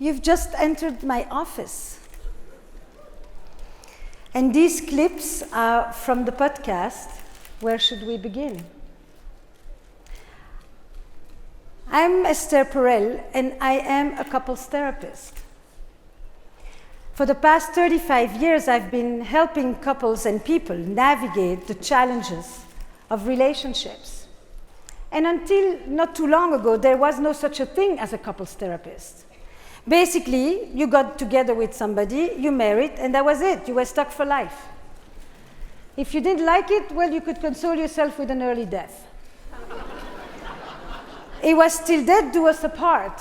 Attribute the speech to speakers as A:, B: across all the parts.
A: You've just entered my office. And these clips are from the podcast, Where Should We Begin? I'm Esther Perel, and I am a couples therapist. For the past 35 years, I've been helping couples and people navigate the challenges of relationships. And until not too long ago, there was no such a thing as a couples therapist. Basically, you got together with somebody, you married, and that was it. You were stuck for life. If you didn't like it, well, you could console yourself with an early death. It was till death do us apart,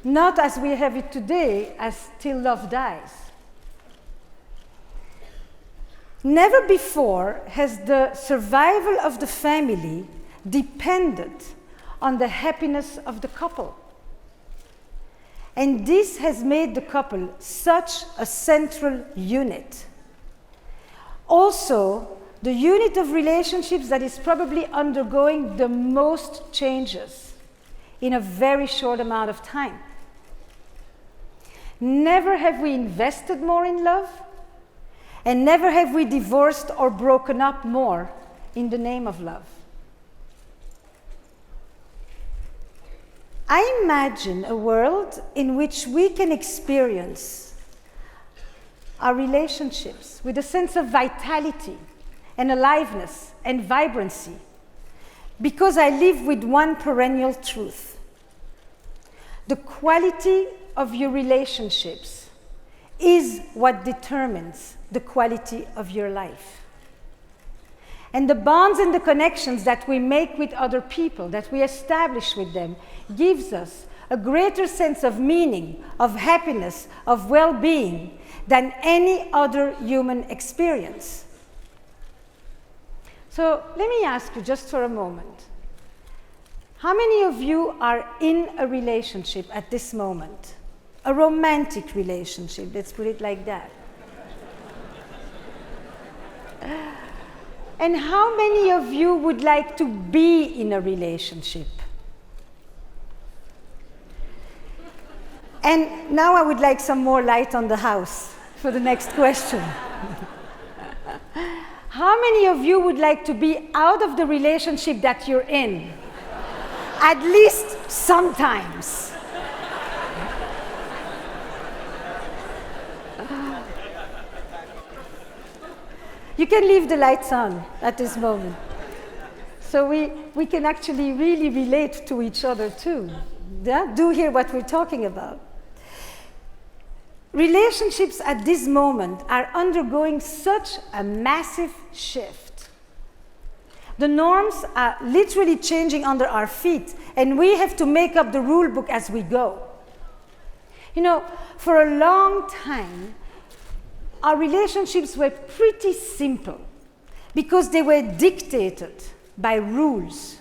A: not as we have it today, as till love dies. Never before has the survival of the family depended on the happiness of the couple. And this has made the couple such a central unit. Also, the unit of relationships that is probably undergoing the most changes in a very short amount of time. Never have we invested more in love, and never have we divorced or broken up more in the name of love. I imagine a world in which we can experience our relationships with a sense of vitality and aliveness and vibrancy, because I live with one perennial truth. The quality of your relationships is what determines the quality of your life. And the bonds and the connections that we make with other people, that we establish with them, gives us a greater sense of meaning, of happiness, of well-being than any other human experience. So let me ask you just for a moment, how many of you are in a relationship at this moment? A romantic relationship, let's put it like that. And how many of you would like to be in a relationship? And now I would like some more light on the house for the next question. How many of you would like to be out of the relationship that you're in? At least sometimes. You can leave the lights on at this moment. So we can actually really relate to each other too. Yeah? Do hear what we're talking about. Relationships at this moment are undergoing such a massive shift. The norms are literally changing under our feet, and we have to make up the rule book as we go. You know, for a long time, our relationships were pretty simple because they were dictated by rules.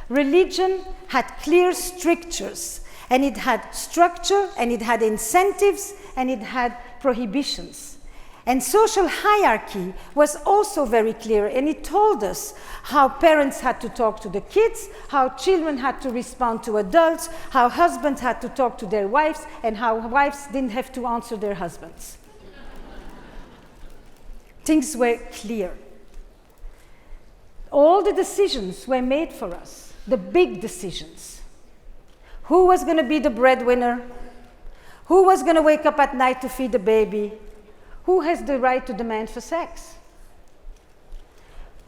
A: Religion had clear strictures, and it had structure, and it had incentives, and it had prohibitions. And social hierarchy was also very clear, and it told us how parents had to talk to the kids, how children had to respond to adults, how husbands had to talk to their wives, and how wives didn't have to answer their husbands. Things were clear. All the decisions were made for us, the big decisions. Who was going to be the breadwinner? Who was going to wake up at night to feed the baby? Who has the right to demand for sex?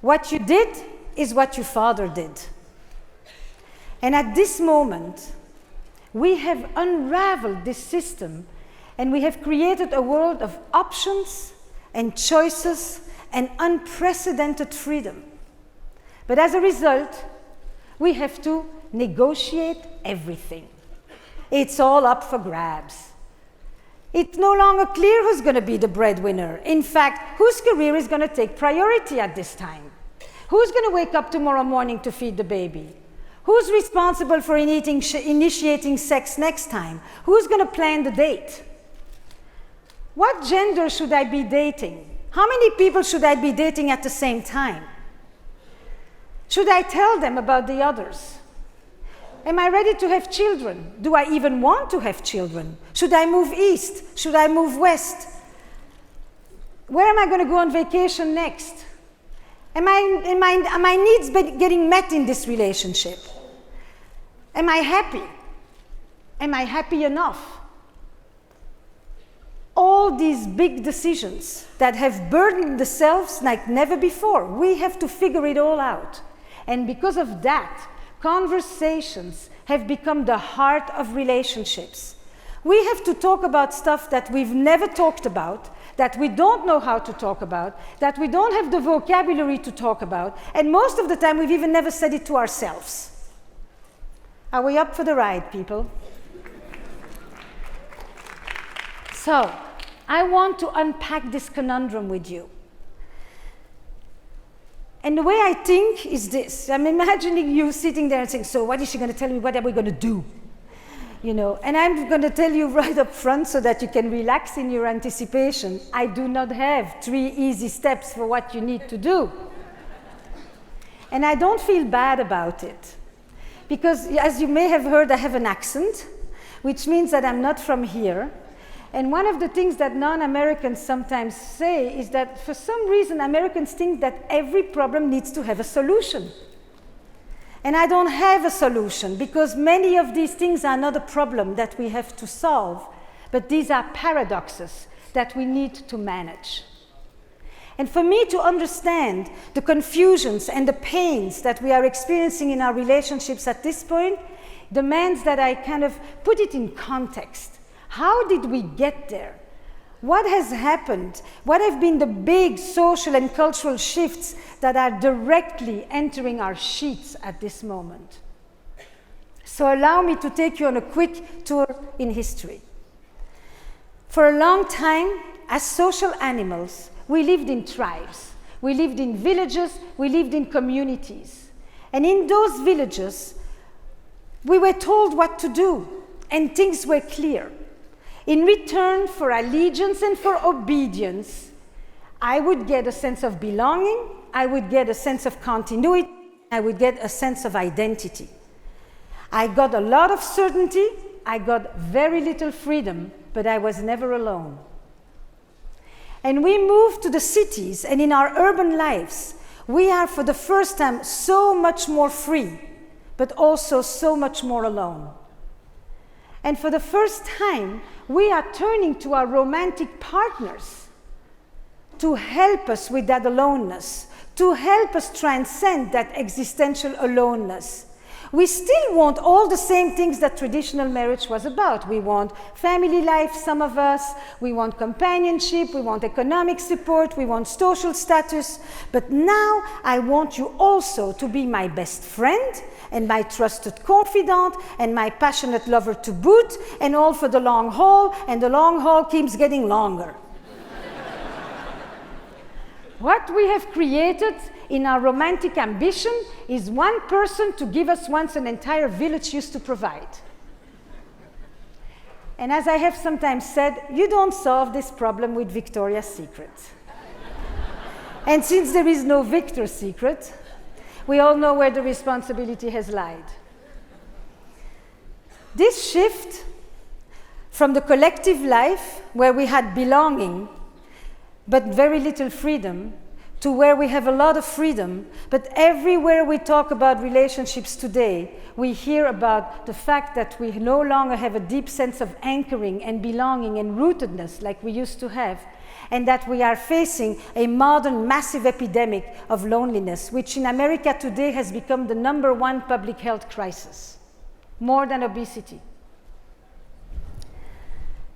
A: What you did is what your father did. And at this moment, we have unraveled this system, and we have created a world of options and choices and unprecedented freedom. But as a result, we have to negotiate everything. It's all up for grabs. It's no longer clear who's going to be the breadwinner. In fact, whose career is going to take priority at this time? Who's going to wake up tomorrow morning to feed the baby? Who's responsible for initiating sex next time? Who's going to plan the date? What gender should I be dating? How many people should I be dating at the same time? Should I tell them about the others? Am I ready to have children? Do I even want to have children? Should I move east? Should I move west? Where am I going to go on vacation next? Are my needs getting met in this relationship? Am I happy? Am I happy enough? All these big decisions that have burdened the selves like never before, we have to figure it all out. And because of that, conversations have become the heart of relationships. We have to talk about stuff that we've never talked about, that we don't know how to talk about, that we don't have the vocabulary to talk about, and most of the time we've even never said it to ourselves. Are we up for the ride, people? So, I want to unpack this conundrum with you. And the way I think is this. I'm imagining you sitting there and saying, so what is she going to tell me? What are we going to do? You know, and I'm going to tell you right up front so that you can relax in your anticipation. I do not have 3 easy steps for what you need to do. And I don't feel bad about it. Because, as you may have heard, I have an accent, which means that I'm not from here. And one of the things that non-Americans sometimes say is that for some reason Americans think that every problem needs to have a solution. And I don't have a solution because many of these things are not a problem that we have to solve, but these are paradoxes that we need to manage. And for me to understand the confusions and the pains that we are experiencing in our relationships at this point demands that I kind of put it in context. How did we get there? What has happened? What have been the big social and cultural shifts that are directly entering our sheets at this moment? So allow me to take you on a quick tour in history. For a long time, as social animals, we lived in tribes. We lived in villages, we lived in communities. And in those villages, we were told what to do, and things were clear. In return for allegiance and for obedience, I would get a sense of belonging, I would get a sense of continuity, I would get a sense of identity. I got a lot of certainty, I got very little freedom, but I was never alone. And we moved to the cities, and in our urban lives, we are for the first time so much more free, but also so much more alone. And for the first time, we are turning to our romantic partners to help us with that aloneness, to help us transcend that existential aloneness. We still want all the same things that traditional marriage was about. We want family life, some of us. We want companionship. We want economic support. We want social status. But now I want you also to be my best friend and my trusted confidant and my passionate lover to boot, and all for the long haul, and the long haul keeps getting longer. What we have created in our romantic ambition is one person to give us once an entire village used to provide. And as I have sometimes said, you don't solve this problem with Victoria's Secret. And since there is no Victor's Secret, we all know where the responsibility has lied. This shift from the collective life, where we had belonging, but very little freedom, to where we have a lot of freedom, but everywhere we talk about relationships today, we hear about the fact that we no longer have a deep sense of anchoring and belonging and rootedness like we used to have, and that we are facing a modern massive epidemic of loneliness, which in America today has become the #1 public health crisis, more than obesity.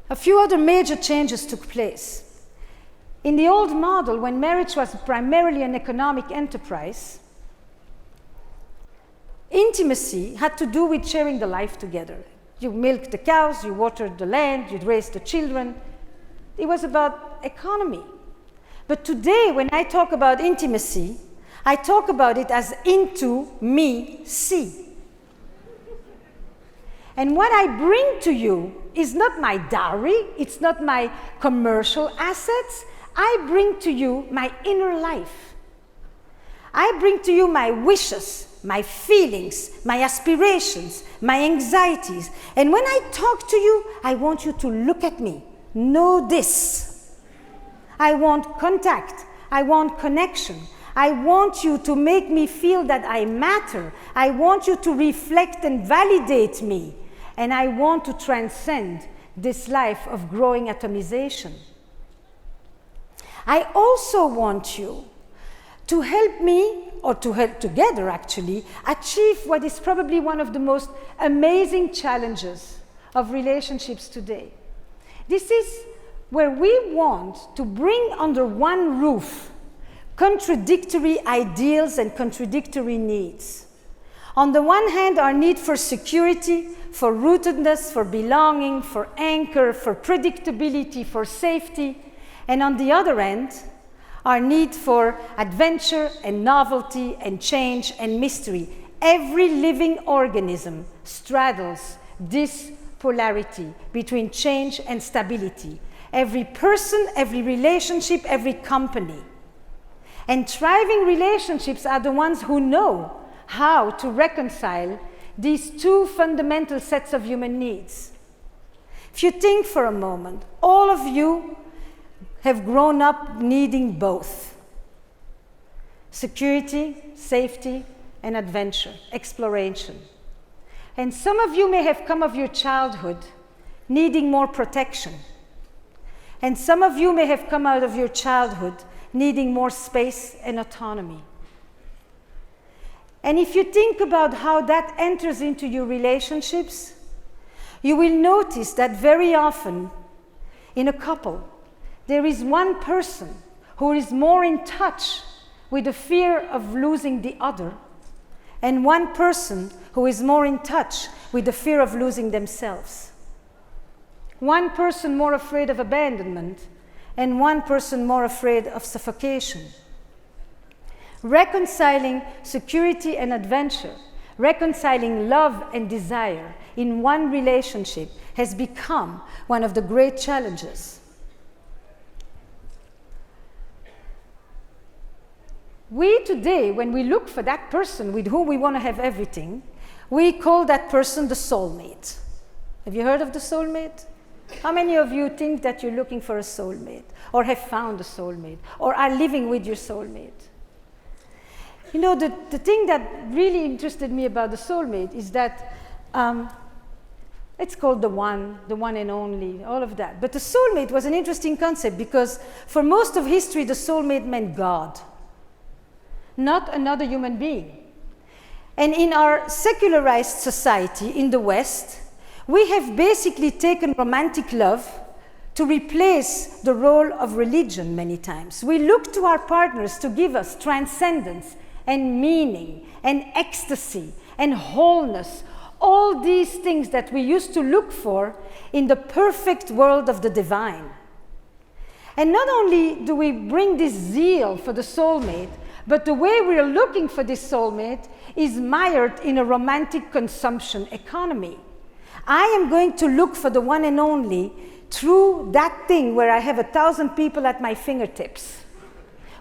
A: A few other major changes took place. In the old model, when marriage was primarily an economic enterprise, intimacy had to do with sharing the life together. You milked the cows, you watered the land, you raised the children. It was about economy. But today, when I talk about intimacy, I talk about it as into me see. And what I bring to you is not my dowry, it's not my commercial assets. I bring to you my inner life. I bring to you my wishes, my feelings, my aspirations, my anxieties. And when I talk to you, I want you to look at me. Know this. I want contact. I want connection. I want you to make me feel that I matter. I want you to reflect and validate me. And I want to transcend this life of growing atomization. I also want you to help me, or to help together actually, achieve what is probably one of the most amazing challenges of relationships today. This is where we want to bring under one roof contradictory ideals and contradictory needs. On the one hand, our need for security, for rootedness, for belonging, for anchor, for predictability, for safety, and on the other end, our need for adventure and novelty and change and mystery. Every living organism straddles this polarity between change and stability. Every person, every relationship, every company. And thriving relationships are the ones who know how to reconcile these two fundamental sets of human needs. If you think for a moment, all of you have grown up needing both. Security, safety, and adventure, exploration. And some of you may have come of your childhood needing more protection. And some of you may have come out of your childhood needing more space and autonomy. And if you think about how that enters into your relationships, you will notice that very often in a couple, there is one person who is more in touch with the fear of losing the other, and one person who is more in touch with the fear of losing themselves. One person more afraid of abandonment, and one person more afraid of suffocation. Reconciling security and adventure, reconciling love and desire in one relationship has become one of the great challenges. We today, when we look for that person with whom we want to have everything, we call that person the soulmate. Have you heard of the soulmate? How many of you think that you're looking for a soulmate, or have found a soulmate, or are living with your soulmate? You know, the thing that really interested me about the soulmate is that it's called the one and only, all of that. But the soulmate was an interesting concept because for most of history, the soulmate meant God, not another human being. And in our secularized society in the West, we have basically taken romantic love to replace the role of religion many times. We look to our partners to give us transcendence and meaning and ecstasy and wholeness, all these things that we used to look for in the perfect world of the divine. And not only do we bring this zeal for the soulmate, but the way we are looking for this soulmate is mired in a romantic consumption economy. I am going to look for the one and only through that thing where I have 1,000 people at my fingertips.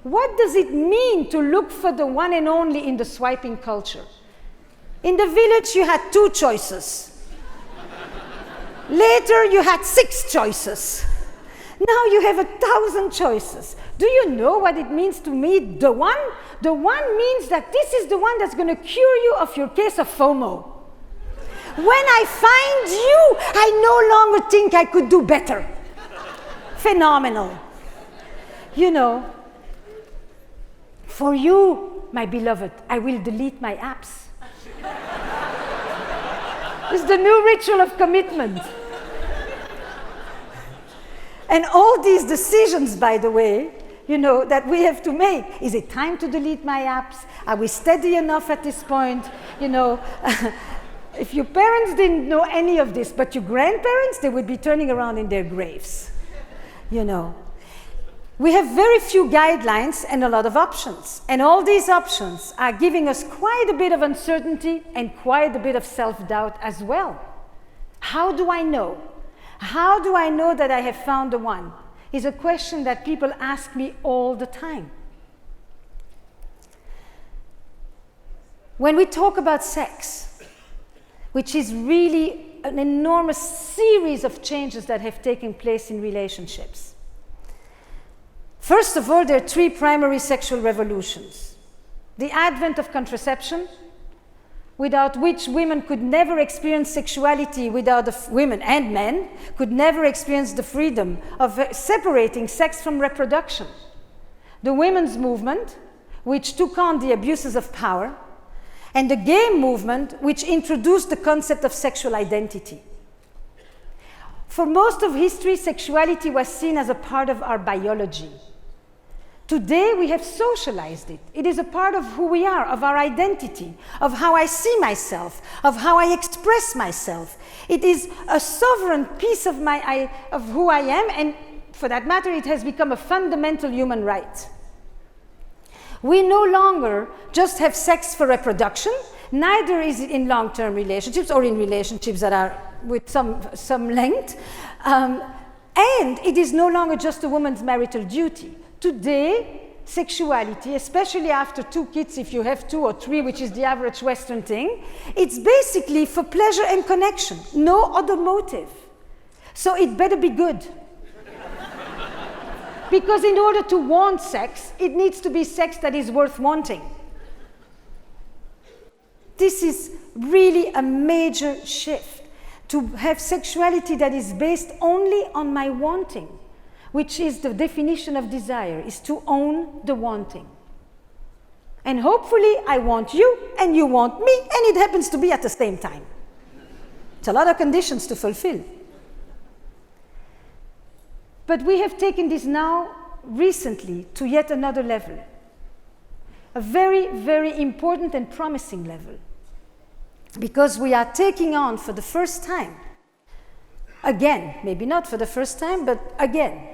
A: What does it mean to look for the one and only in the swiping culture? In the village, you had 2 choices. Later, you had 6 choices. Now you have 1,000 choices. Do you know what it means to me, the one? The one means that this is the one that's going to cure you of your case of FOMO. When I find you, I no longer think I could do better. Phenomenal. You know, for you, my beloved, I will delete my apps. It's the new ritual of commitment. And all these decisions, by the way, you know, that we have to make. Is it time to delete my apps? Are we steady enough at this point? You know, if your parents didn't know any of this, but your grandparents, they would be turning around in their graves. You know, we have very few guidelines and a lot of options. And all these options are giving us quite a bit of uncertainty and quite a bit of self-doubt as well. How do I know? How do I know that I have found the one? Is a question that people ask me all the time. When we talk about sex, which is really an enormous series of changes that have taken place in relationships. First of all, there are three primary sexual revolutions. The advent of contraception, without which women could never experience sexuality, women and men could never experience the freedom of separating sex from reproduction. The women's movement, which took on the abuses of power, and the gay movement, which introduced the concept of sexual identity. For most of history, sexuality was seen as a part of our biology. Today, we have socialized it. It is a part of who we are, of our identity, of how I see myself, of how I express myself. It is a sovereign piece of who I am, and for that matter, it has become a fundamental human right. We no longer just have sex for reproduction, neither is it in long-term relationships or in relationships that are with some length, and it is no longer just a woman's marital duty. Today, sexuality, especially after 2 kids, if you have 2 or 3, which is the average Western thing, it's basically for pleasure and connection, no other motive. So it better be good. Because in order to want sex, it needs to be sex that is worth wanting. This is really a major shift, to have sexuality that is based only on my wanting, which is the definition of desire, is to own the wanting. And hopefully I want you and you want me, and it happens to be at the same time. It's a lot of conditions to fulfill. But we have taken this now recently to yet another level, a very, very important and promising level, because we are taking on for the first time, again, maybe not for the first time, but again,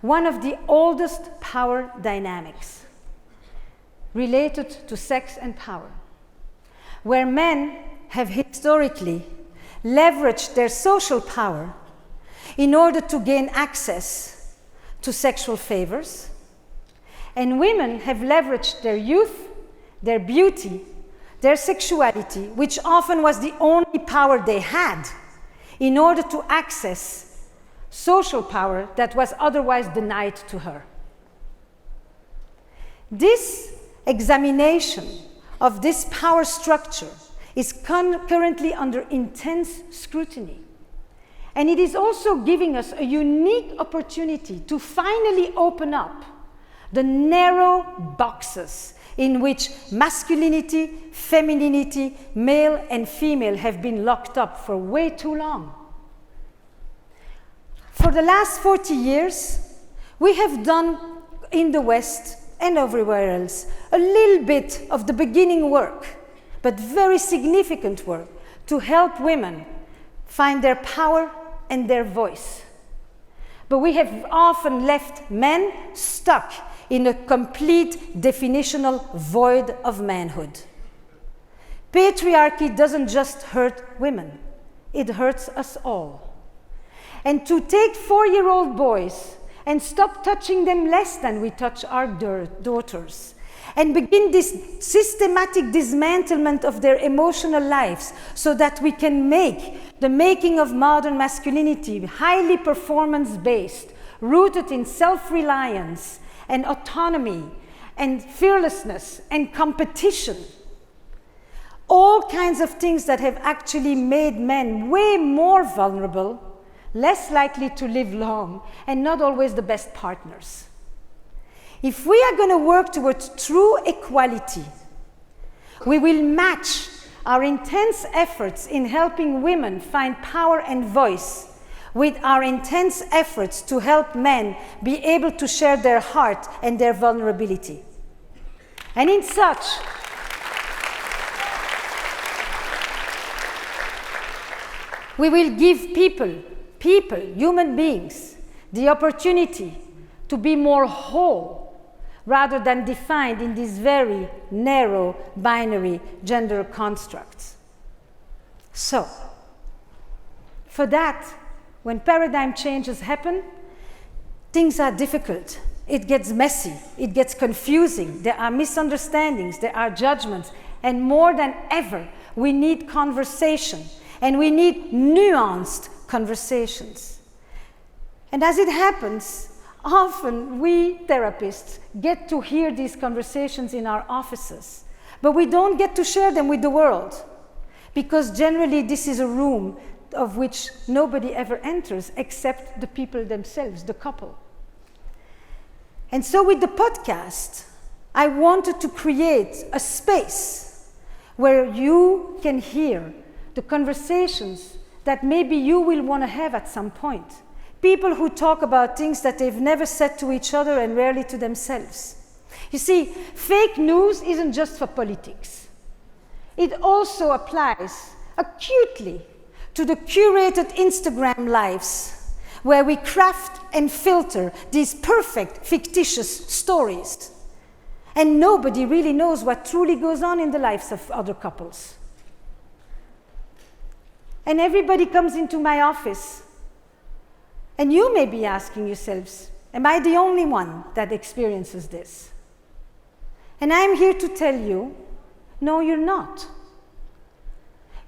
A: one of the oldest power dynamics related to sex and power, where men have historically leveraged their social power in order to gain access to sexual favors, and women have leveraged their youth, their beauty, their sexuality, which often was the only power they had, in order to access social power that was otherwise denied to her. This examination of this power structure is currently under intense scrutiny. And it is also giving us a unique opportunity to finally open up the narrow boxes in which masculinity, femininity, male and female have been locked up for way too long. For the last 40 years, we have done in the West and everywhere else a little bit of the beginning work, but very significant work, to help women find their power and their voice. But we have often left men stuck in a complete definitional void of manhood. Patriarchy doesn't just hurt women, it hurts us all. And to take 4-year-old boys and stop touching them less than we touch our daughters, and begin this systematic dismantlement of their emotional lives so that we can make the making of modern masculinity highly performance-based, rooted in self-reliance and autonomy and fearlessness and competition. All kinds of things that have actually made men way more vulnerable, less likely to live long, and not always the best partners. If we are going to work towards true equality, we will match our intense efforts in helping women find power and voice with our intense efforts to help men be able to share their heart and their vulnerability. And in such, we will give people, human beings, the opportunity to be more whole, rather than defined in these very narrow binary gender constructs. So, for that, when paradigm changes happen, things are difficult it gets messy, it gets confusing, there are misunderstandings, there are judgments, and more than ever, we need conversation, and we need nuanced conversations. And as it happens, often we therapists get to hear these conversations in our offices, but we don't get to share them with the world, because generally this is a room of which nobody ever enters except the people themselves, the couple. And so with the podcast, I wanted to create a space where you can hear the conversations that maybe you will want to have at some point. People who talk about things that they've never said to each other and rarely to themselves. You see, fake news isn't just for politics. It also applies acutely to the curated Instagram lives where we craft and filter these perfect, fictitious stories. And nobody really knows what truly goes on in the lives of other couples. And everybody comes into my office, and you may be asking yourselves, am I the only one that experiences this? And I'm here to tell you, no, you're not.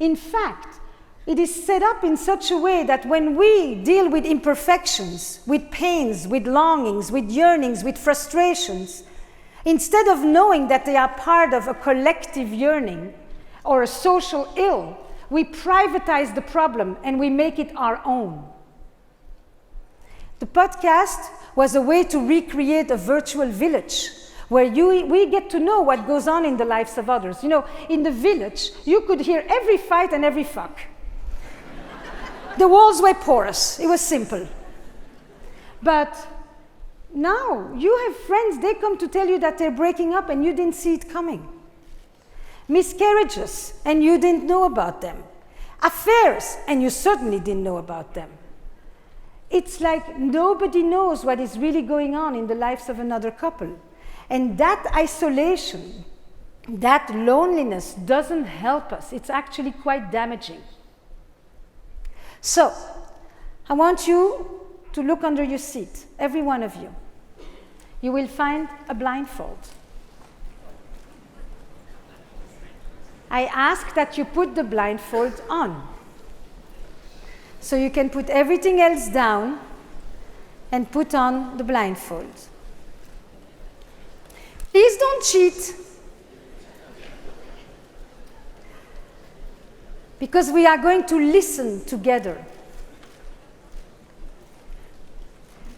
A: In fact, it is set up in such a way that when we deal with imperfections, with pains, with longings, with yearnings, with frustrations, instead of knowing that they are part of a collective yearning or a social ill, we privatize the problem and we make it our own. The podcast was a way to recreate a virtual village where we get to know what goes on in the lives of others. You know, in the village, you could hear every fight and every fuck. The walls were porous. It was simple. But now you have friends, they come to tell you that they're breaking up and you didn't see it coming. Miscarriages, and you didn't know about them. Affairs, and you certainly didn't know about them. It's like nobody knows what is really going on in the lives of another couple. And that isolation, that loneliness doesn't help us. It's actually quite damaging. So, I want you to look under your seat, every one of you. You will find a blindfold. I ask that you put the blindfold on. So you can put everything else down and put on the blindfold. Please don't cheat. Because we are going to listen together.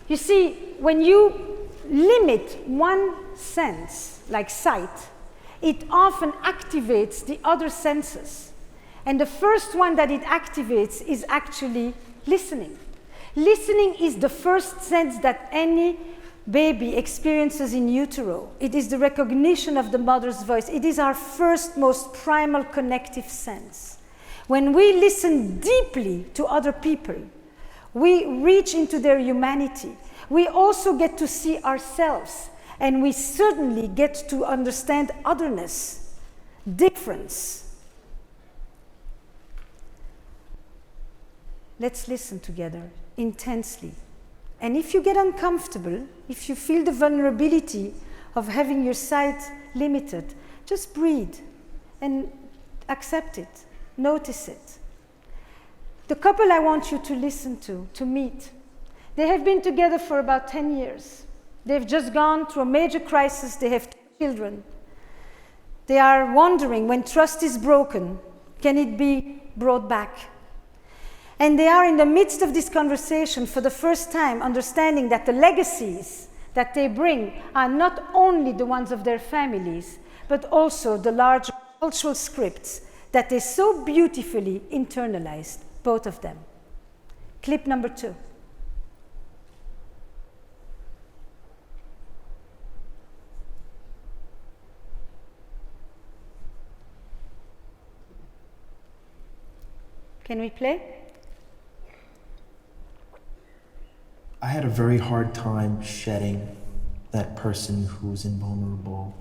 A: You see, when you limit one sense, like sight, it often activates the other senses. And the first one that it activates is actually listening. Listening is the first sense that any baby experiences in utero. It is the recognition of the mother's voice. It is our first, most primal connective sense. When we listen deeply to other people, we reach into their humanity. We also get to see ourselves, and we certainly get to understand otherness, difference. Let's listen together intensely. And if you get uncomfortable, if you feel the vulnerability of having your sight limited, just breathe and accept it. Notice it. The couple I want you to listen to meet, they have been together for about 10 years. They've just gone through a major crisis. They have 2 children. They are wondering, when trust is broken, can it be brought back? And they are in the midst of this conversation for the first time, understanding that the legacies that they bring are not only the ones of their families, but also the larger cultural scripts that they so beautifully internalized, both of them. Clip number 2. Can we play?
B: I had a very hard time shedding that person who's invulnerable,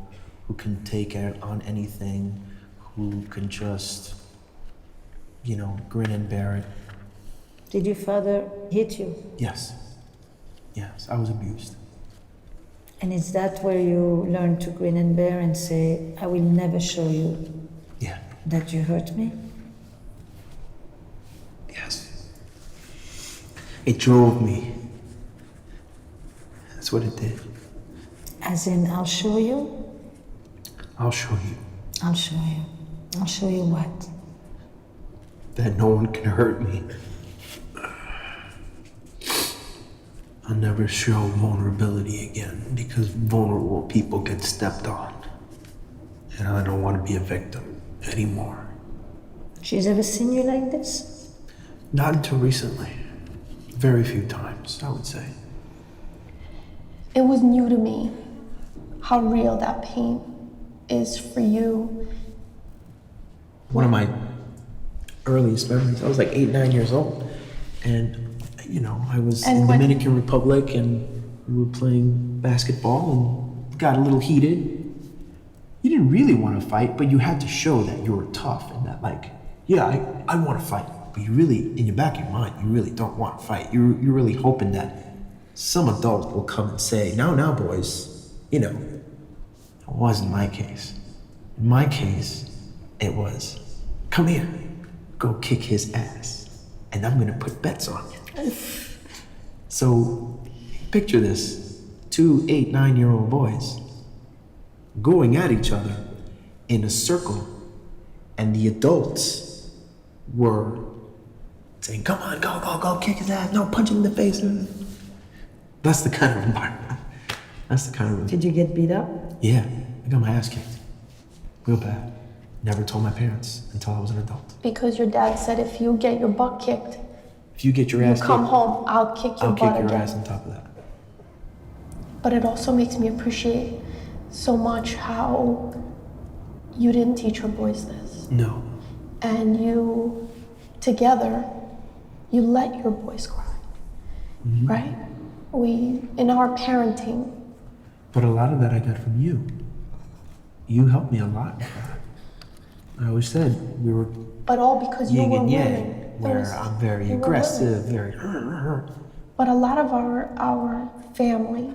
B: who can take on anything, who can just, grin and bear it.
A: Did your father hit you?
B: Yes. Yes, I was abused.
A: And is that where you learn to grin and bear and say, I will never show you
B: Yeah.
A: that you hurt me?
B: Yes. It drove me. That's what it did.
A: As in, I'll show you?
B: I'll show you
A: I'll show you. I'll show you what?
B: that no one can hurt me. I'll never show vulnerability again because vulnerable people get stepped on. And I don't want to be a victim anymore.
A: She's ever seen you like this?
B: Not until recently. Very few times, I would say.
C: It was new to me how real that pain is for you.
B: One of my earliest memories, I was like 8, 9 years old. And, I was
C: And
B: in
C: when-
B: Dominican Republic and we were playing basketball and got a little heated. You didn't really want to fight, but you had to show that you were tough and that I want to fight. But you really, in your back of your mind, you really don't want to fight. You're really hoping that some adult will come and say, now, boys, It wasn't my case. In my case, it was, come here, go kick his ass, and I'm gonna put bets on you. So, picture this, 2 8, 9-year-old boys going at each other in a circle, and the adults were saying, come on, go, kick his ass, no, punch him in the face. That's the kind of environment.
A: Did you get beat up?
B: Yeah, I got my ass kicked. Real bad. Never told my parents until I was an adult.
C: Because your dad said if you get your butt kicked,
B: If you get your
C: you
B: ass
C: come
B: kicked,
C: home, I'll kick your
B: I'll
C: butt
B: kick your
C: again.
B: ass on top of that.
C: But it also makes me appreciate so much how you didn't teach your boys this.
B: No.
C: And you, together, you let your boys cry, right? In our parenting,
B: But a lot of that I got from you. You helped me a lot with that. I always said we were
C: but all because you
B: yin
C: were
B: and yang,
C: willing. It
B: where
C: was-
B: I'm very
C: you were
B: aggressive,
C: willing.
B: very
C: But a lot of our family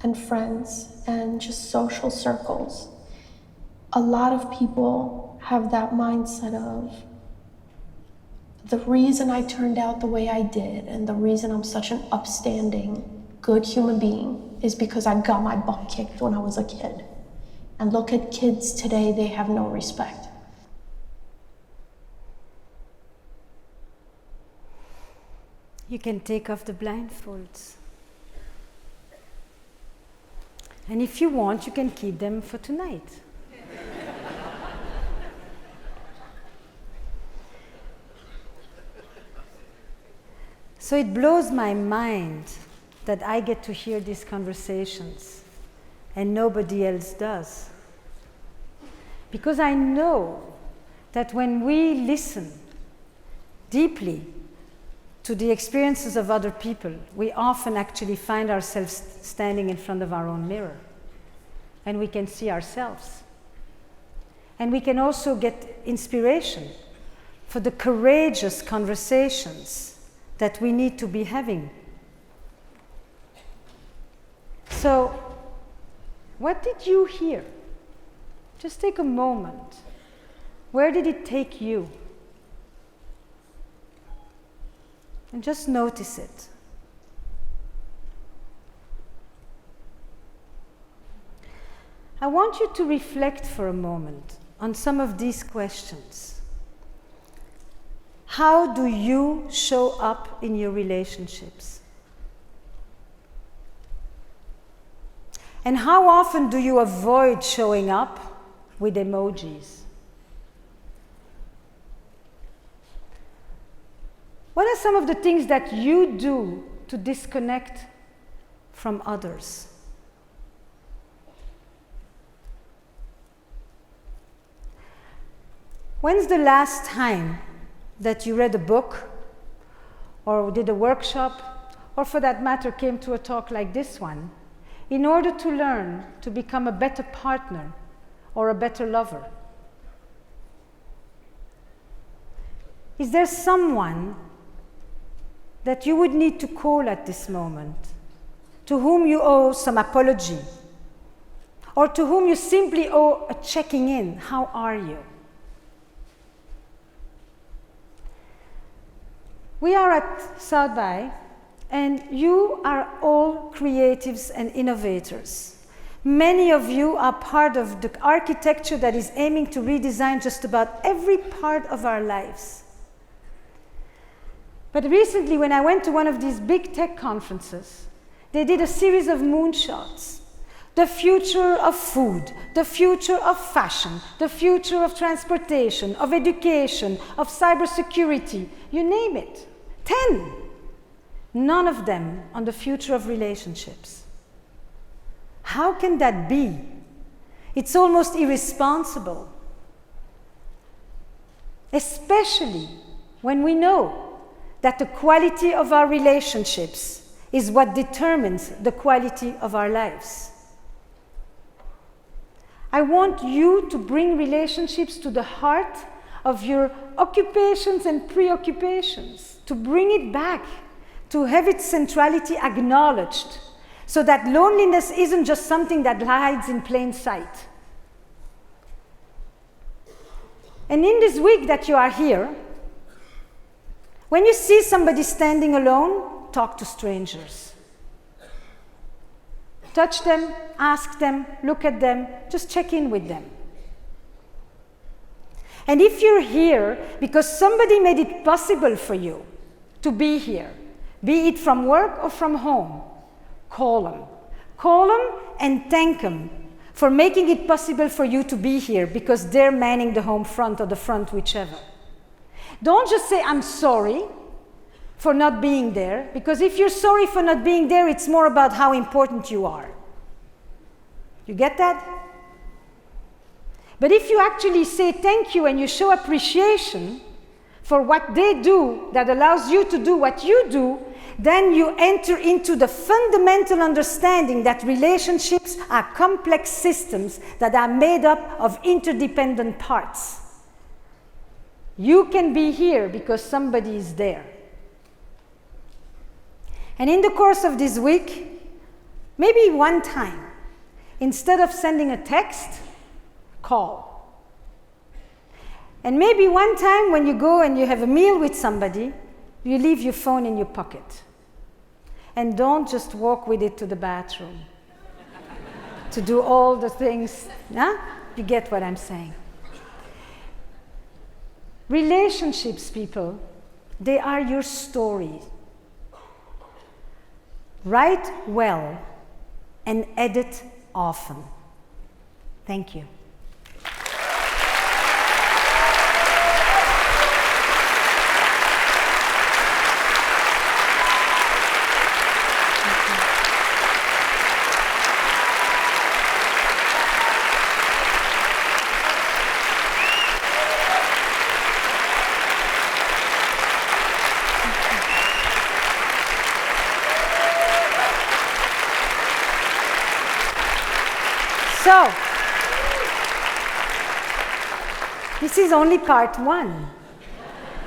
C: and friends and just social circles, a lot of people have that mindset of the reason I turned out the way I did and the reason I'm such an upstanding, good human being is because I got my butt kicked when I was a kid. And look at kids today, they have no respect.
A: You can take off the blindfolds. And if you want, you can keep them for tonight. So it blows my mind that I get to hear these conversations and nobody else does. Because I know that when we listen deeply to the experiences of other people, we often actually find ourselves standing in front of our own mirror. And we can see ourselves. And we can also get inspiration for the courageous conversations that we need to be having. So, what did you hear? Just take a moment. Where did it take you? And just notice it. I want you to reflect for a moment on some of these questions. How do you show up in your relationships? And how often do you avoid showing up with emojis? What are some of the things that you do to disconnect from others? When's the last time that you read a book or did a workshop, or for that matter came to a talk like this one, in order to learn to become a better partner or a better lover? Is there someone that you would need to call at this moment, to whom you owe some apology or to whom you simply owe a checking in. How are you? We are at South by, and you are all creatives and innovators. Many of you are part of the architecture that is aiming to redesign just about every part of our lives. But recently, when I went to one of these big tech conferences, they did a series of moonshots. The future of food, the future of fashion, the future of transportation, of education, of cybersecurity, you name it. 10. None of them on the future of relationships. How can that be? It's almost irresponsible. Especially when we know that the quality of our relationships is what determines the quality of our lives. I want you to bring relationships to the heart of your occupations and preoccupations, to bring it back, to have its centrality acknowledged, so that loneliness isn't just something that hides in plain sight. And in this week that you are here, when you see somebody standing alone, talk to strangers. Touch them, ask them, look at them, just check in with them. And if you're here because somebody made it possible for you to be here, be it from work or from home, call them. Call them and thank them for making it possible for you to be here because they're manning the home front or the front, whichever. Don't just say, I'm sorry for not being there, because if you're sorry for not being there, it's more about how important you are. You get that? But if you actually say thank you and you show appreciation for what they do that allows you to do what you do, then you enter into the fundamental understanding that relationships are complex systems that are made up of interdependent parts. You can be here because somebody is there. And in the course of this week, maybe one time, instead of sending a text, call. And maybe one time when you go and you have a meal with somebody, you leave your phone in your pocket. And don't just walk with it to the bathroom to do all the things. Huh? You get what I'm saying. Relationships, people, they are your story. Write well and edit often. Thank you. So, this is only part one.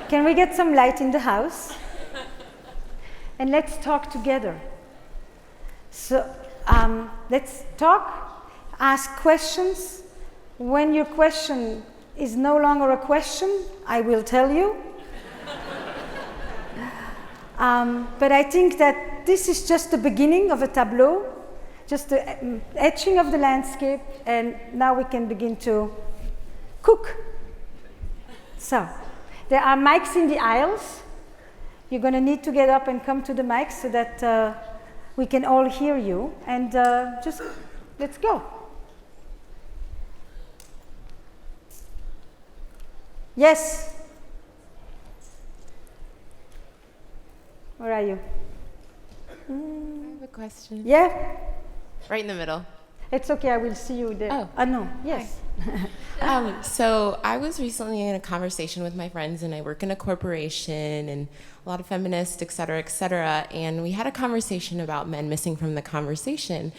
A: Can we get some light in the house? And let's talk together. So, let's talk, ask questions. When your question is no longer a question, I will tell you. But I think that this is just the beginning of a tableau. Just the etching of the landscape, and now we can begin to cook. So, there are mics in the aisles. You're going to need to get up and come to the mics so that we can all hear you. And just, let's go. Yes? Where are you?
D: I have a question.
A: Yeah?
D: Right in the middle.
A: It's okay, I will see you there.
D: Oh.
A: No, yes.
D: So I was recently in a conversation with my friends, and I work in a corporation and a lot of feminists, et cetera, and we had a conversation about men missing from the conversation.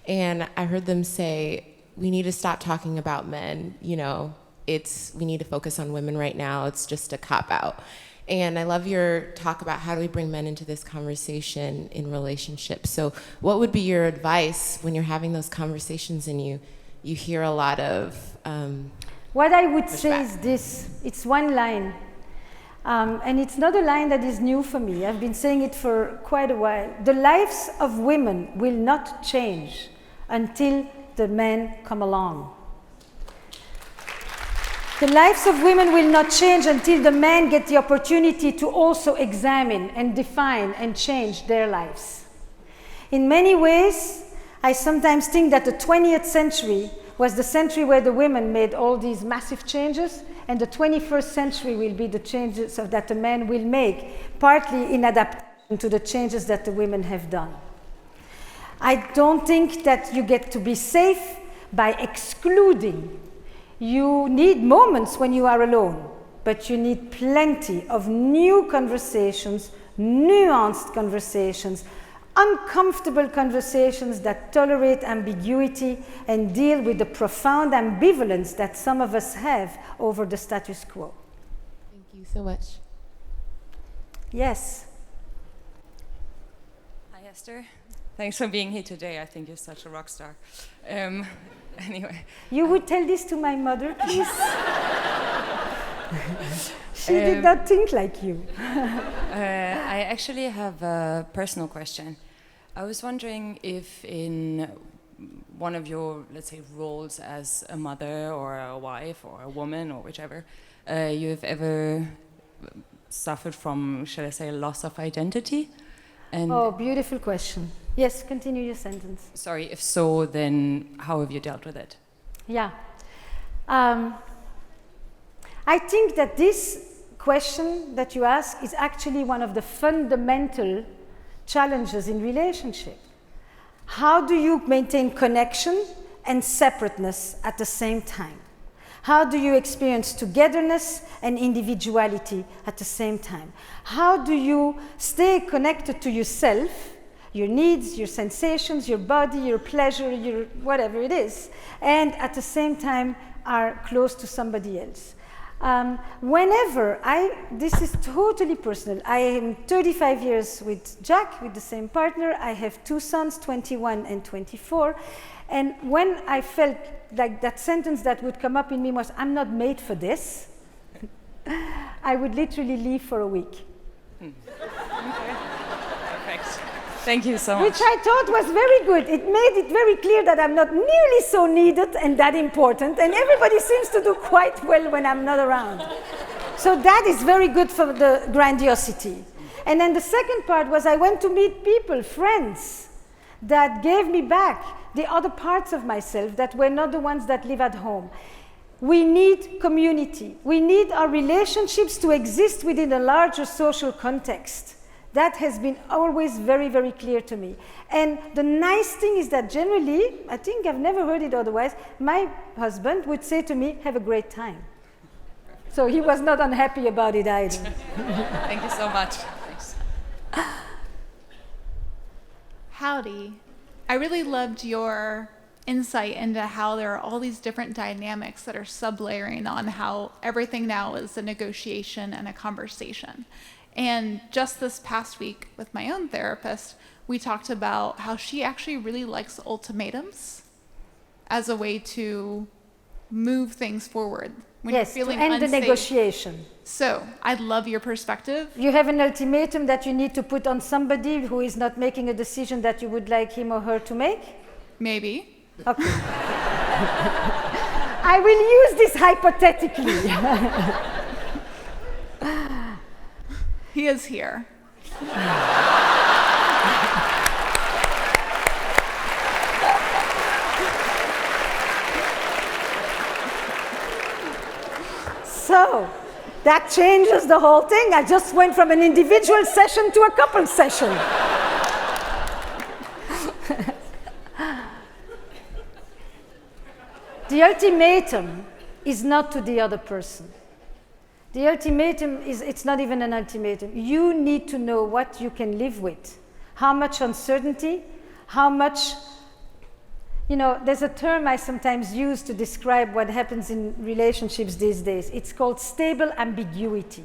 D: And I heard them say, we need to stop talking about men, you know, we need to focus on women right now, it's just a cop-out. And I love your talk about how do we bring men into this conversation in relationships. So what would be your advice when you're having those conversations and you you hear a lot of
A: what I would say
D: pushback.
A: is this. It's one line. And it's not a line that is new for me. I've been saying it for quite a while. The lives of women will not change until the men come along. The lives of women will not change until the men get the opportunity to also examine and define and change their lives. In many ways, I sometimes think that the 20th century was the century where the women made all these massive changes, and the 21st century will be the changes that the men will make, partly in adaptation to the changes that the women have done. I don't think that you get to be safe by excluding. You need moments when you are alone, but you need plenty of new conversations, nuanced conversations, uncomfortable conversations that tolerate ambiguity and deal with the profound ambivalence that some of us have over the status quo.
D: Thank you so much.
A: Yes.
E: Hi, Esther. Thanks for being here today. I think you're such a rock star. Anyway.
A: You would tell this to my mother, please? She did not think like you.
E: I actually have a personal question. I was wondering if in one of your, let's say, roles as a mother or a wife or a woman or whichever, you've ever suffered from, shall I say, a loss of identity? And
A: Oh, beautiful question. Yes, continue your sentence.
E: sorry, if so, then how have you dealt with it?
A: Yeah. I think that this question that you ask is actually one of the fundamental challenges in relationship. How do you maintain connection and separateness at the same time? How do you experience togetherness and individuality at the same time? How do you stay connected to yourself, your needs, your sensations, your body, your pleasure, your whatever it is, and at the same time are close to somebody else? This is totally personal. I am 35 years with Jack, with the same partner. I have two sons, 21 and 24. And when I felt like that sentence that would come up in me was, I'm not made for this, I would literally leave for a week.
E: Okay. Perfect. Thank you so much.
A: Which I thought was very good. It made it very clear that I'm not nearly so needed and that important, and everybody seems to do quite well when I'm not around. So that is very good for the grandiosity. And then the second part was I went to meet people, friends, that gave me back the other parts of myself that were not the ones that live at home. We need community. We need our relationships to exist within a larger social context. That has been always very, very clear to me. And the nice thing is that generally, I think I've never heard it otherwise, my husband would say to me, have a great time. So he was not unhappy about it either.
E: Thank you so much. Thanks.
F: Howdy. I really loved your insight into how there are all these different dynamics that are sublayering on how everything now is a negotiation and a conversation. And just this past week with my own therapist, we talked about how she actually really likes ultimatums as a way to move things forward. When
A: Yes,
F: you're
A: to
F: feeling
A: end the
F: unsafe.
A: negotiation.
F: So I'd love your perspective.
A: You have an ultimatum that you need to put on somebody who is not making a decision that you would like him or her to make?
F: Maybe.
A: Okay. I will use this hypothetically.
F: He is here.
A: So, that changes the whole thing. I just went from an individual session to a couple session. The ultimatum is not to the other person. The ultimatum is, it's not even an ultimatum. You need to know what you can live with. How much uncertainty, how much, there's a term I sometimes use to describe what happens in relationships these days. It's called stable ambiguity.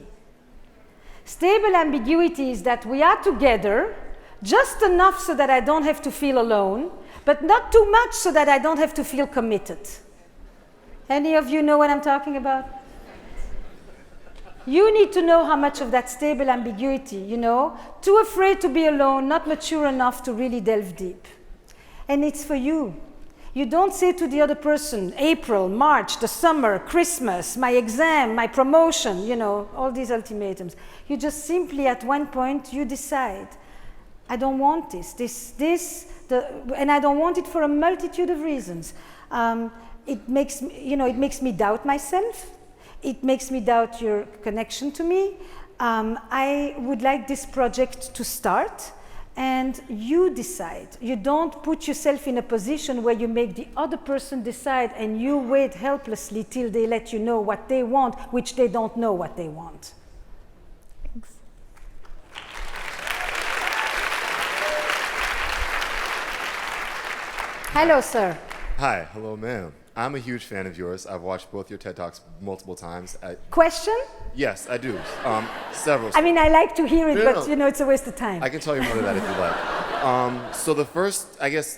A: Stable ambiguity is that we are together just enough so that I don't have to feel alone, but not too much so that I don't have to feel committed. Any of you know what I'm talking about? You need to know how much of that stable ambiguity, you know, too afraid to be alone, not mature enough to really delve deep. And it's for you. You don't say to the other person, April, March, the summer, Christmas, my exam, my promotion, you know, all these ultimatums. You just simply, at one point, you decide, I don't want and I don't want it for a multitude of reasons. It makes me doubt myself. It makes me doubt your connection to me. I would like this project to start, and you decide. You don't put yourself in a position where you make the other person decide and you wait helplessly till they let you know what they want, which they don't know what they want.
F: Thanks.
A: Hello, sir.
G: Hi, hello, ma'am. I'm a huge fan of yours. I've watched both your TED Talks multiple times.
A: Question?
G: Yes, I do. Several.
A: I mean, I like to hear it,
G: No,
A: but
G: no.
A: you know, it's a waste of time.
G: I can tell your mother that if you like. So the first, I guess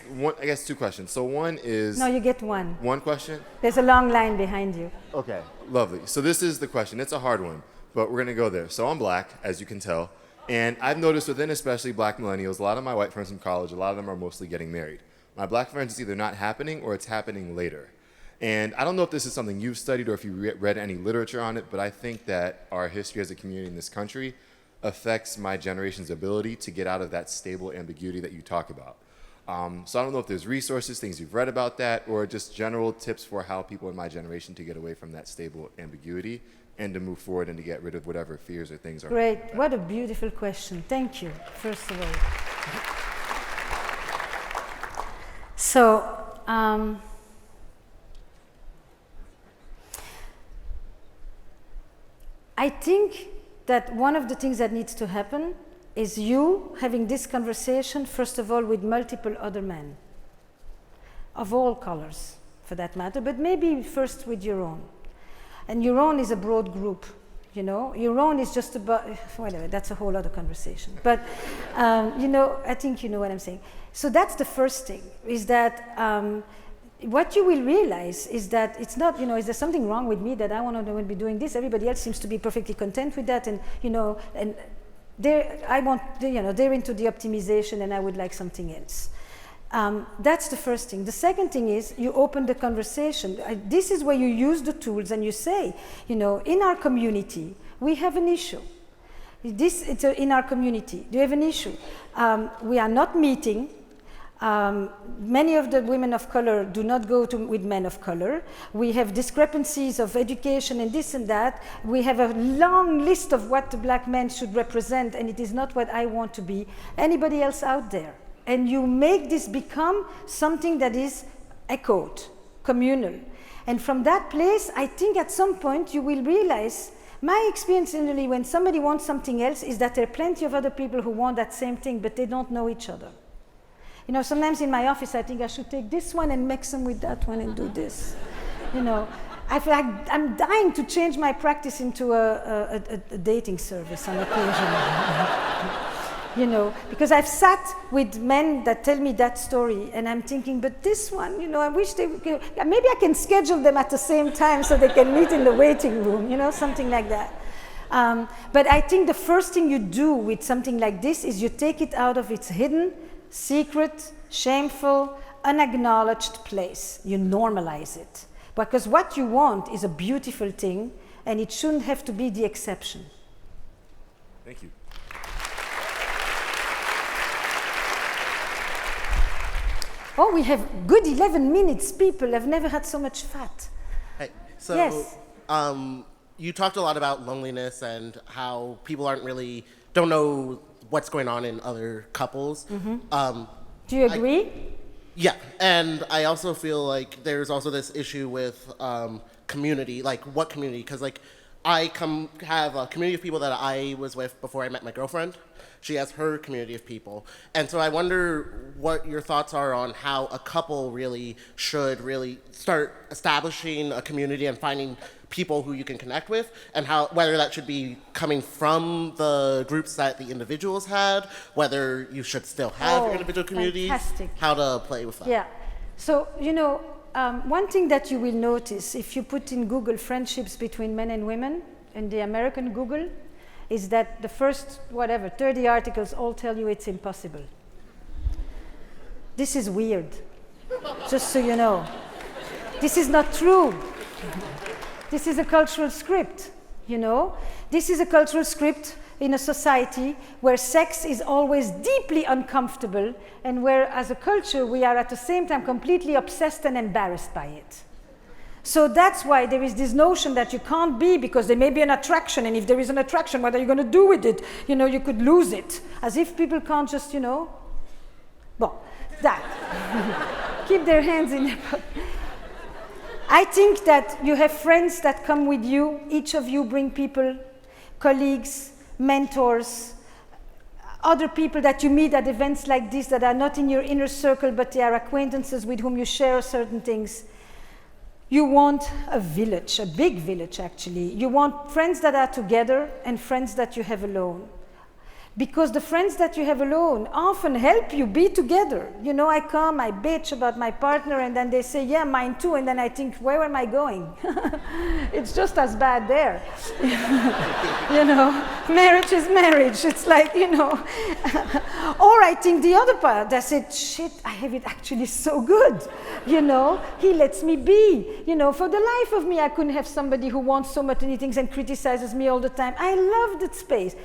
G: two questions. So one is.
A: No, you get one.
G: One question?
A: There's a long line behind you.
G: Okay. Lovely. So this is the question. It's a hard one, but we're gonna go there. So I'm black, as you can tell, and I've noticed within especially black millennials, a lot of my white friends from college, a lot of them are mostly getting married. My black friends, it's either not happening or it's happening later. And I don't know if this is something you've studied or if you read any literature on it, but I think that our history as a community in this country affects my generation's ability to get out of that stable ambiguity that you talk about. So I don't know if there's resources, things you've read about that, or just general tips for how people in my generation to get away from that stable ambiguity and to move forward and to get rid of whatever fears or things are.
A: Great. What a beautiful question. Thank you, first of all. So, I think that one of the things that needs to happen is you having this conversation, first of all, with multiple other men, of all colors, for that matter, but maybe first with your own. And your own is a broad group, you know? Your own is just about, whatever, that's a whole other conversation. But, you know, I think you know what I'm saying. So that's the first thing, is that what you will realize is that it's not, you know, is there something wrong with me that I want to be doing this? Everybody else seems to be perfectly content with that, and, you know, and they're into the optimization and I would like something else. That's the first thing. The second thing is you open the conversation. This is where you use the tools and you say, you know, in our community, we have an issue. In our community, do you have an issue? We are not meeting. Many of the women of color do not go with men of color. We have discrepancies of education and this and that. We have a long list of what the black men should represent, and it is not what I want to be. Anybody else out there? And you make this become something that is echoed, communal. And from that place, I think at some point you will realize, my experience generally when somebody wants something else is that there are plenty of other people who want that same thing, but they don't know each other. You know, sometimes in my office, I think I should take this one and mix them with that one and do this. You know, I feel like I'm dying to change my practice into a dating service on occasion. You know, because I've sat with men that tell me that story, and I'm thinking, but this one, you know, I wish they would, maybe I can schedule them at the same time so they can meet in the waiting room, you know, something like that. But I think the first thing you do with something like this is you take it out of its hidden, secret, shameful, unacknowledged place. You normalize it. Because what you want is a beautiful thing, and it shouldn't have to be the exception.
G: Thank you.
A: Oh, we have good 11 minutes, people. I've never had so much fat.
H: Hey, so
A: Yes.
H: You talked a lot about loneliness and how people don't know what's going on in other couples.
A: Mm-hmm. Do you agree?
H: Yeah, and I also feel like there's also this issue with community, like what community? Because like I have a community of people that I was with before I met my girlfriend. She has her community of people. And so I wonder what your thoughts are on how a couple really should really start establishing a community and finding people who you can connect with, and how whether that should be coming from the groups that the individuals had, whether you should still have your individual communities,
A: fantastic.
H: how to play with that.
A: Yeah. So, one thing that you will notice if you put in Google friendships between men and women, in the American Google, is that the first, 30 articles all tell you it's impossible. This is weird, just so you know. This is not true. This is a cultural script, This is a cultural script in a society where sex is always deeply uncomfortable and where, as a culture, we are at the same time completely obsessed and embarrassed by it. So that's why there is this notion that you can't be, because there may be an attraction, and if there is an attraction, what are you going to do with it? You could lose it. As if people can't just, that. Keep their hands in their pocket. I think that you have friends that come with you. Each of you bring people, colleagues, mentors, other people that you meet at events like this that are not in your inner circle, but they are acquaintances with whom you share certain things. You want a village, a big village actually. You want friends that are together and friends that you have alone. Because the friends that you have alone often help you be together. I come, I bitch about my partner, and then they say, yeah, mine too, and then I think, where am I going? It's just as bad there. Marriage is marriage. It's like, Or I think the other part, I said, shit, I have it actually so good. He lets me be. For the life of me, I couldn't have somebody who wants so many things and criticizes me all the time. I love that space.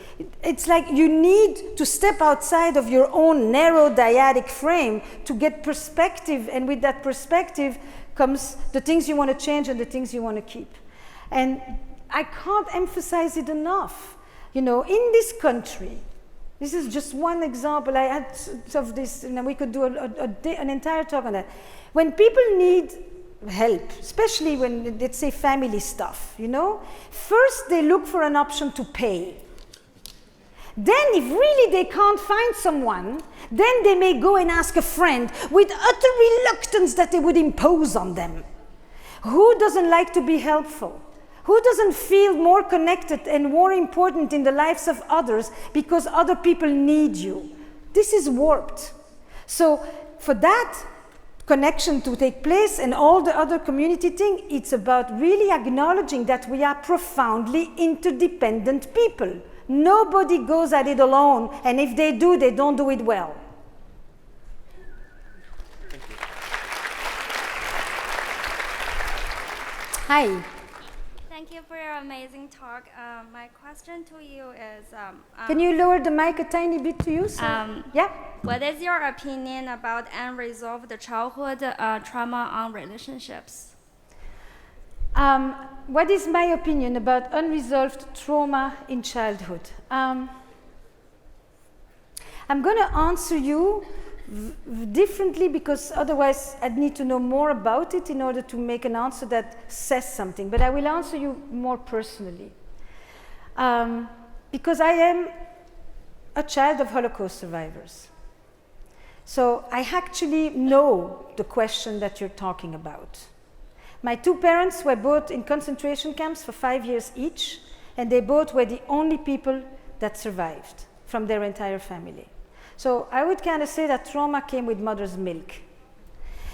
A: It's like you need to step outside of your own narrow dyadic frame to get perspective, and with that perspective comes the things you want to change and the things you want to keep. And I can't emphasize it enough. In this country, this is just one example. I had of this, and we could do an entire talk on that. When people need help, especially when, let's say, family stuff, first they look for an option to pay. Then, if really they can't find someone, then they may go and ask a friend with utter reluctance that they would impose on them. Who doesn't like to be helpful? Who doesn't feel more connected and more important in the lives of others because other people need you? This is warped. So, for that connection to take place and all the other community thing, it's about really acknowledging that we are profoundly interdependent people. Nobody goes at it alone, and if they do, they don't do it well.
H: Thank you.
A: Hi.
I: Thank you for your amazing talk. My question to you is...
A: Can you lower the mic a tiny bit to you? Yeah?
I: What is your opinion about unresolved childhood trauma on relationships?
A: What is my opinion about unresolved trauma in childhood? I'm going to answer you differently, because otherwise I'd need to know more about it in order to make an answer that says something. But I will answer you more personally. Because I am a child of Holocaust survivors. So I actually know the question that you're talking about. My two parents were both in concentration camps for 5 years each, and they both were the only people that survived from their entire family. So I would kind of say that trauma came with mother's milk.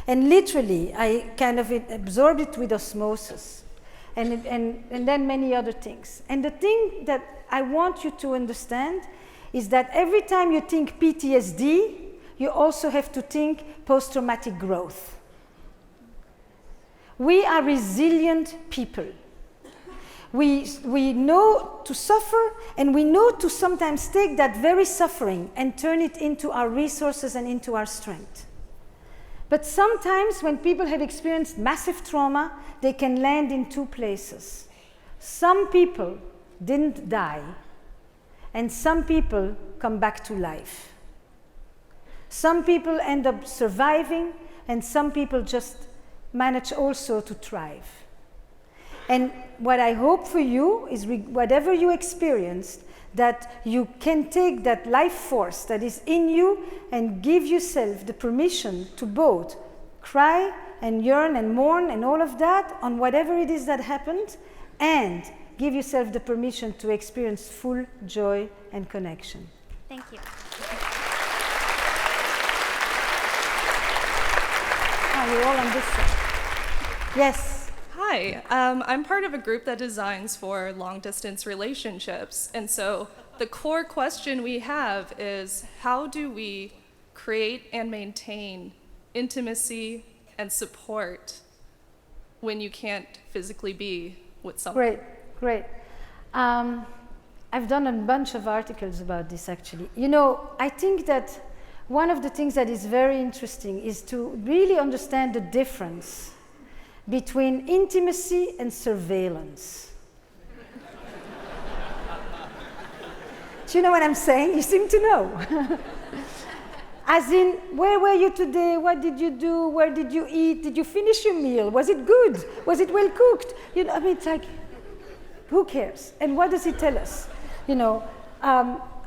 A: And literally, I kind of absorbed it with osmosis, and then many other things. And the thing that I want you to understand is that every time you think PTSD, you also have to think post-traumatic growth. We are resilient people. We know to suffer, and we know to sometimes take that very suffering and turn it into our resources and into our strength. But sometimes when people have experienced massive trauma, they can land in two places. Some people didn't die, and some people come back to life. Some people end up surviving, and some people just manage also to thrive. And what I hope for you is whatever you experienced, that you can take that life force that is in you and give yourself the permission to both cry and yearn and mourn and all of that on whatever it is that happened, and give yourself the permission to experience full joy and connection.
I: Thank you.
A: You're all on this side. Yes.
J: Hi, I'm part of a group that designs for long-distance relationships, and so the core question we have is, how do we create and maintain intimacy and support when you can't physically be with someone?
A: Great. I've done a bunch of articles about this, actually. You know, I think that one of the things that is very interesting is to really understand the difference between intimacy and surveillance. Do you know what I'm saying? You seem to know. As in, where were you today? What did you do? Where did you eat? Did you finish your meal? Was it good? Was it well cooked? You know, I mean, it's like, who cares? And what does it tell us? You know,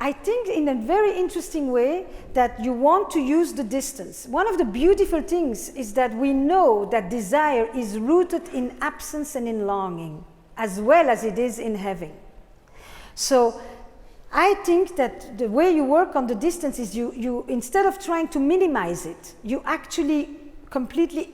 A: I think in a very interesting way that you want to use the distance. One of the beautiful things is that we know that desire is rooted in absence and in longing, as well as it is in having. So I think that the way you work on the distance is you instead of trying to minimize it, you actually completely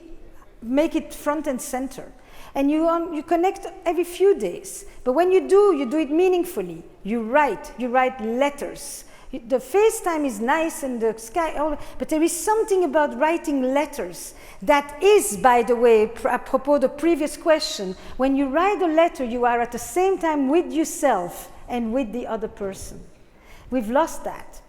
A: make it front and center. And you connect every few days. But when you do it meaningfully. You write letters. The FaceTime is nice and the sky, but there is something about writing letters that is, by the way, apropos the previous question, when you write a letter, you are at the same time with yourself and with the other person. We've lost that.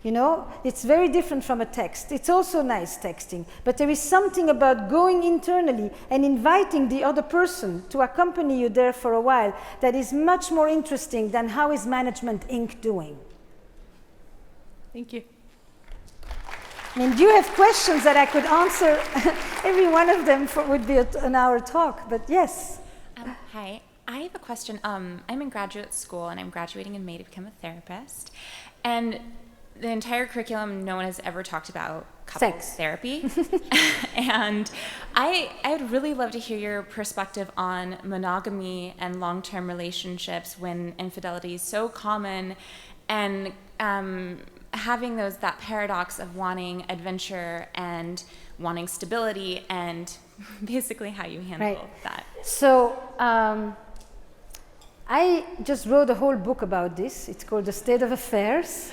A: You know, it's very different from a text. It's also nice texting, but there is something about going internally and inviting the other person to accompany you there for a while that is much more interesting than how is Management Inc. doing.
J: Thank you.
A: I mean, do you have questions that I could answer? Every one of them would be an hour talk, but yes.
K: Hi, I have a question. I'm in graduate school and I'm graduating in May to become a therapist. And the entire curriculum, no one has ever talked about couples therapy. And I'd really love to hear your perspective on monogamy and long-term relationships when infidelity is so common, and having that paradox of wanting adventure and wanting stability, and basically how you handle that.
A: So I just wrote a whole book about this. It's called The State of Affairs.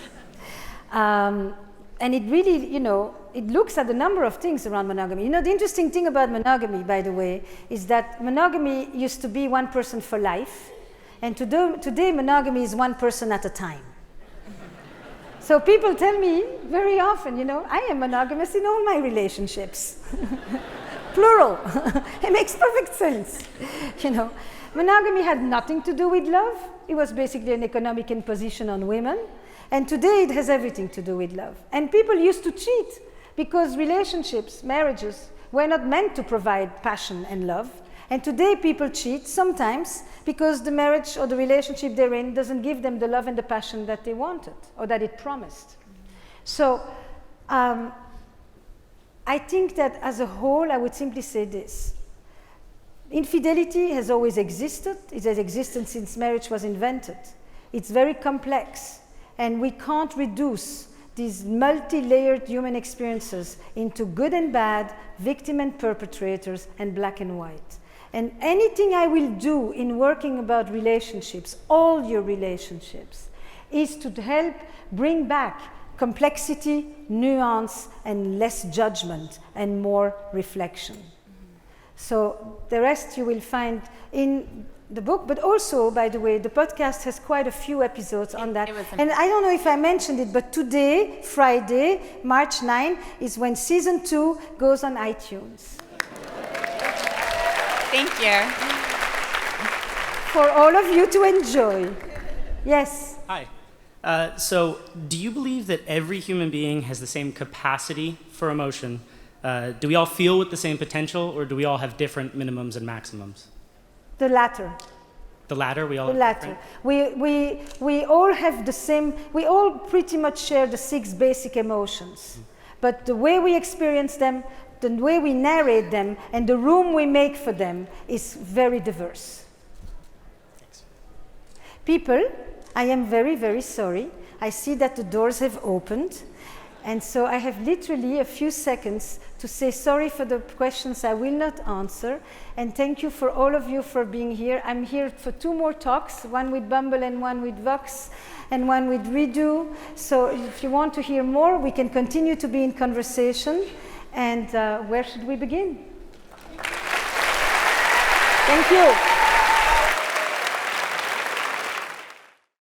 A: And it really, you know, it looks at a number of things around monogamy. You know, the interesting thing about monogamy, by the way, is that monogamy used to be one person for life, and today monogamy is one person at a time. So people tell me very often, you know, I am monogamous in all my relationships. Plural. It makes perfect sense. You know, monogamy had nothing to do with love. It was basically an economic imposition on women. And today it has everything to do with love. And people used to cheat because relationships, marriages, were not meant to provide passion and love. And today people cheat sometimes because the marriage or the relationship they're in doesn't give them the love and the passion that they wanted or that it promised. So I think that as a whole, I would simply say this. Infidelity has always existed. It has existed since marriage was invented. It's very complex. And we can't reduce these multi-layered human experiences into good and bad, victim and perpetrators, and black and white. And anything I will do in working about relationships, all your relationships, is to help bring back complexity, nuance, and less judgment, and more reflection. So the rest you will find in the book, but also, by the way, the podcast has quite a few episodes on that. And I don't know if I mentioned it, but today, Friday, March 9, is when season 2 goes on iTunes.
K: Thank you.
A: For all of you to enjoy. Yes?
L: Hi. So, do you believe that every human being has the same capacity for emotion? Do we all feel with the same potential, or do we all have different minimums and maximums?
A: The latter.
L: The latter? We all
A: the latter. We all have the same, we all pretty much share the 6 basic emotions. But the way we experience them, the way we narrate them, and the room we make for them is very diverse. People, I am very, very sorry. I see that the doors have opened. And so I have literally a few seconds to say sorry for the questions I will not answer. And thank you for all of you for being here. I'm here for 2 more talks, one with Bumble and one with Vox and one with Redo. So if you want to hear more, we can continue to be in conversation. And where should we begin? Thank you.